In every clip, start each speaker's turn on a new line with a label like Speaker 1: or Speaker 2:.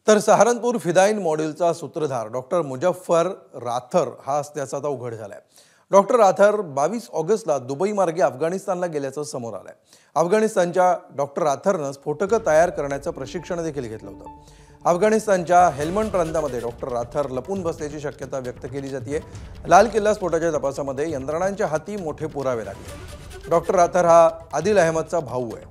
Speaker 1: तर सहारनपूर फिदाईन मॉड्यूलचा सूत्रधार doctor Muzaffar rather हा असल्याचा आता उघड झालाय। डॉक्टर राथर 22 ऑगस्टला दुबई मार्गे अफगाणिस्तानला गेल्याचं समोर आलंय। अफगाणिस्तानच्या डॉक्टर राथरनं स्फोटकं तयार करण्याचं प्रशिक्षण देखील घेतलं होतं। अफगाणिस्तानच्या हेल्मंड प्रांतामध्ये डॉक्टर राथर लपून बसल्याची शक्यता व्यक्त केली जाते। लाल किल्ला स्फोटाच्या तपासामध्ये यंत्रणांच्या हाती मोठे पुरावे लागले। डॉक्टर राथर हा आदिल अहमदचा भाऊ आहे।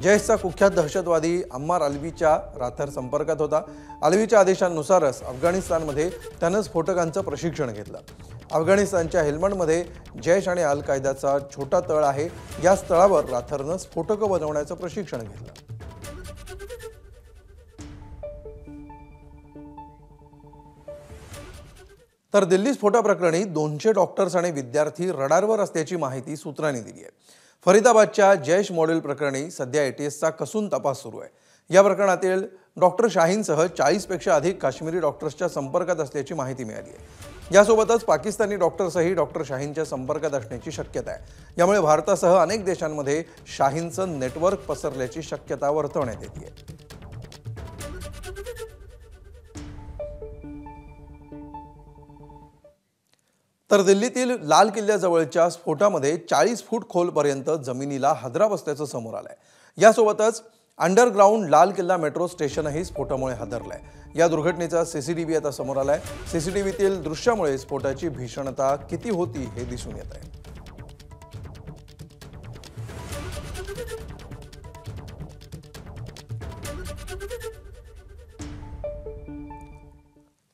Speaker 1: जैशचा कुख्यात दहशतवादी अम्मार अल्वीच्या राथर संपर्कात होता। अल्वीच्या आदेशानुसारच अफगाणिस्तानमध्ये त्यानं स्फोटकांचं प्रशिक्षण घेतलं। अफगाणिस्तानच्या हेल्मंडमध्ये जैश आणि अल कायदाचा छोटा तळ आहे। या स्थळावर राथरनं स्फोटकं बनवण्याचं प्रशिक्षण घेतलं। तर दिल्ली स्फोटाप्रकरणी 200 डॉक्टर्स आणि विद्यार्थी रडारवर असल्याची माहिती सूत्रांनी दिली आहे। फरीदाबादच्या जैश मॉड्यूल प्रकरणी सध्या एटीएसचा कसून तपास सुरू आहे। या प्रकरणातील डॉक्टर शाहीनसह 40 पेक्षा अधिक काश्मीरी डॉक्टर्सच्या संपर्कात असल्याची माहिती मिळाली आहे। यासोबतच पाकिस्तानी डॉक्टर्सही डॉक्टर शाहीनच्या संपर्कात असण्याची शक्यता आहे। यामुळे भारतासह अनेक देशांमध्ये शाहीनचं नेटवर्क पसरल्याची शक्यता वर्तवण्यात येते। तर दिल्लीतील लाल किल्ल्याजवळच्या स्फोटामध्ये 40 फूट खोलपर्यंत जमिनीला हादरा बसल्याचं समोर आलंय। यासोबतच अंडरग्राऊंड लाल किल्ला मेट्रो स्टेशनही स्फोटामुळे हादरलंय। या दुर्घटनेचा सीसीटीव्ही आता समोर आलाय। सीसीटीव्हीतील दृश्यामुळे स्फोटाची भीषणता किती होती हे दिसून येत आहे।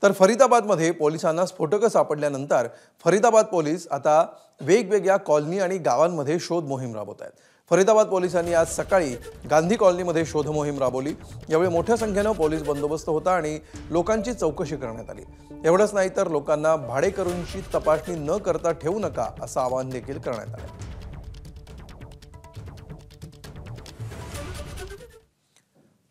Speaker 1: तर फरीदाबादमध्ये पोलिसांना स्फोटकं सापडल्यानंतर फरीदाबाद पोलीस आता वेगवेगळ्या कॉलनी आणि गावांमध्ये शोध मोहीम राबवत आहेत। फरीदाबाद पोलिसांनी आज सकाळी गांधी कॉलनीमध्ये शोध मोहीम राबवली। यावेळी मोठ्या संख्येनं पोलीस बंदोबस्त होता आणि लोकांची चौकशी करण्यात आली। एवढंच नाही तर लोकांना भाडेकरूंची तपासणी न करता ठेवू नका असं आवाहन देखील करण्यात आलं।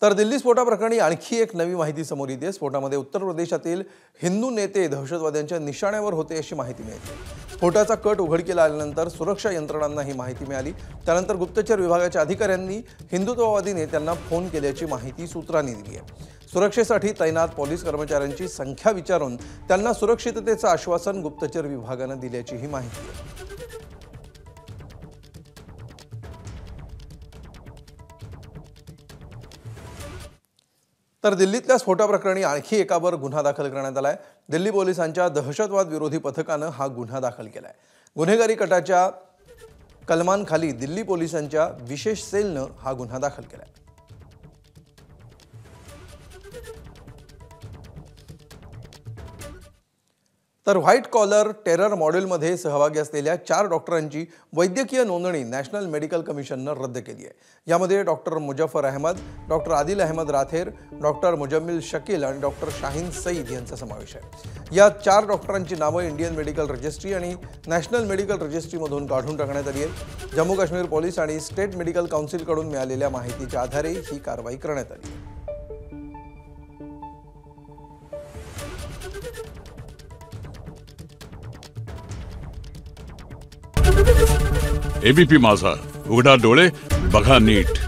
Speaker 1: तर दिल्ली स्फोटाप्रकरणी आणखी एक नवी माहिती समोर येते। स्फोटामध्ये उत्तर प्रदेशातील हिंदू नेते दहशतवाद्यांच्या निशाण्यावर होते अशी माहिती मिळाली। स्फोटाचा कट उघडकीला आल्यानंतर सुरक्षा यंत्रणांना ही माहिती मिळाली। त्यानंतर गुप्तचर विभागाच्या अधिकाऱ्यांनी हिंदुत्ववादी नेत्यांना फोन केल्याची माहिती सूत्रांनी दिली आहे। सुरक्षेसाठी तैनात पोलीस कर्मचाऱ्यांची संख्या विचारून त्यांना सुरक्षिततेचं आश्वासन गुप्तचर विभागानं दिल्याची ही माहिती आहे। तर दिल्लीतल्या स्फोटाप्रकरणी आणखी एकावर गुन्हा दाखल करण्यात आलाय। दिल्ली पोलिसांच्या दहशतवाद विरोधी पथकानं हा गुन्हा दाखल केलाय। गुन्हेगारी कटाच्या कलमांखाली दिल्ली पोलिसांच्या विशेष सेलनं हा गुन्हा दाखल केलाय। तर व्हाईट कॉलर टेरर मॉड्यूलमध्ये सहभागी असलेल्या 4 डॉक्टरांची वैद्यकीय नोंदणी नॅशनल मेडिकल कमिशननं रद्द केली आहे। यामध्ये doctor Muzaffar Ahmad, doctor Adil Ahmad Rather, doctor Muzammil Shakeel आणि डॉक्टर शाहीन सईद यांचा समावेश आहे। या 4 डॉक्टरांची नावं इंडियन मेडिकल रजिस्ट्री आणि नॅशनल मेडिकल रजिस्ट्रीमधून काढून टाकण्यात आली आहे। जम्मू काश्मीर पोलीस आणि स्टेट मेडिकल काउन्सिलकडून मिळालेल्या माहितीच्या आधारे ही कारवाई करण्यात आली आहे।
Speaker 2: एबीपी माझा, उघडा डोळे बघा नीट।